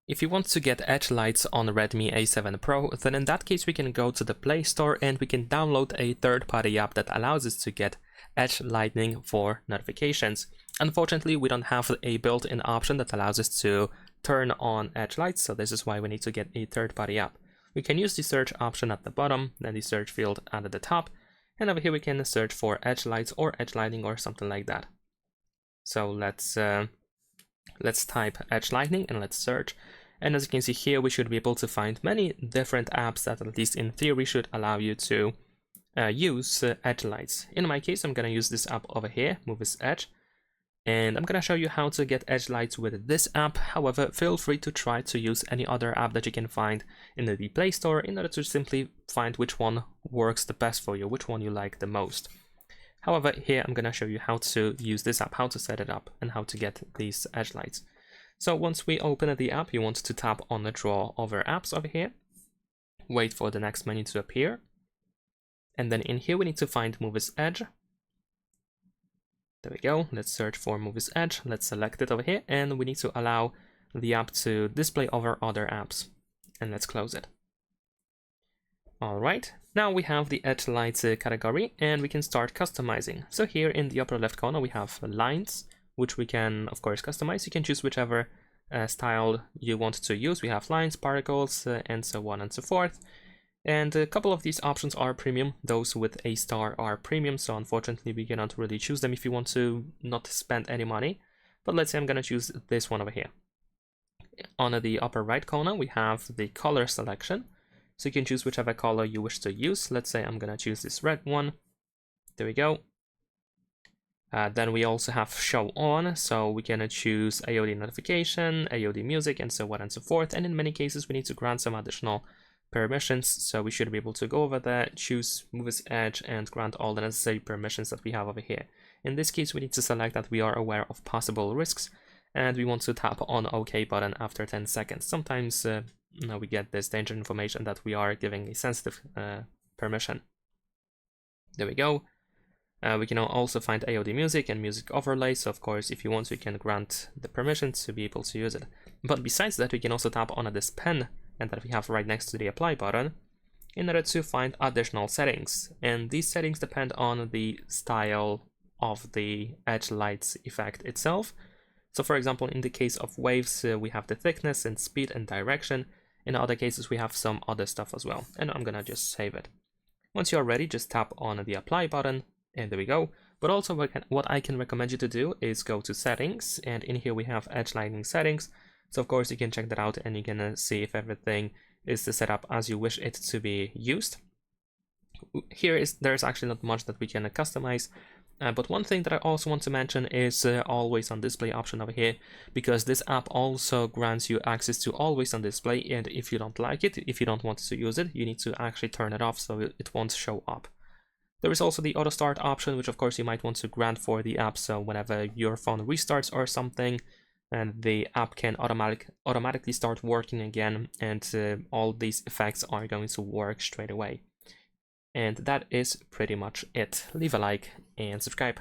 If you want to get edge lights on Redmi A7 Pro, then in that case we can go to the Play Store and we can download a third-party app that allows us to get edge lighting for notifications. Unfortunately, we don't have a built-in option that allows us to turn on edge lights, so this is why we need to get a third-party app. We can use the search option at the bottom, then the search field at the top, and over here we can search for edge lights or edge lighting or something like that. So let's type edge lighting and let's search. And as you can see here, we should be able to find many different apps that, at least in theory, should allow you to use edge lights. In my case, I'm going to use this app over here, Movies Edge, and I'm going to show you how to get edge lights with this app. However, feel free to try to use any other app that you can find in the Play Store in order to simply find which one works the best for you, which one you like the most. However, here I'm going to show you how to use this app, how to set it up, and how to get these edge lights. So once we open the app, you want to tap on the Draw Over Apps over here, wait for the next menu to appear, and then in here we need to find Movies Edge. There we go, let's search for Movies Edge, let's select it over here, and we need to allow the app to display over other apps, and let's close it. Alright, now we have the edge lights category, and we can start customizing. So here in the upper left corner we have lines, which we can of course customize. You can choose whichever style you want to use. We have lines, particles, and so on and so forth. And a couple of these options are premium. Those with a star are premium, so unfortunately we cannot really choose them if you want to not spend any money. But let's say I'm gonna choose this one over here. On the upper right corner we have the color selection, so you can choose whichever color you wish to use. Let's say I'm gonna choose this red one. There we go. Then we also have show on, so we can choose AOD notification, AOD music, and so on and so forth. And in many cases we need to grant some additional permissions, so we should be able to go over there, choose Movies Edge, and grant all the necessary permissions that we have over here. In this case we need to select that we are aware of possible risks, and we want to tap on OK button after 10 seconds. Sometimes we get this danger information that we are giving a sensitive permission. There we go. We can also find AOD music and music overlay, so of course if you want you can grant the permission to be able to use it. But besides that we can also tap on this pen and that we have right next to the apply button in order to find additional settings, and these settings depend on the style of the edge lights effect itself. So for example, in the case of waves we have the thickness and speed and direction. In other cases we have some other stuff as well, and I'm gonna just save it. Once you're ready, just tap on the apply button, and there we go. But also what I can recommend you to do is go to settings, and in here we have edge lighting settings. So of course you can check that out and you can see if everything is set up as you wish it to be used. There's actually not much that we can customize, but one thing that I also want to mention is always on display option over here, because this app also grants you access to always on display, and if you don't like it, if you don't want to use it, you need to actually turn it off so it won't show up. There is also the auto start option, which of course you might want to grant for the app, so whenever your phone restarts or something, and the app can automatically start working again, and all these effects are going to work straight away. And that is pretty much it. Leave a like and subscribe.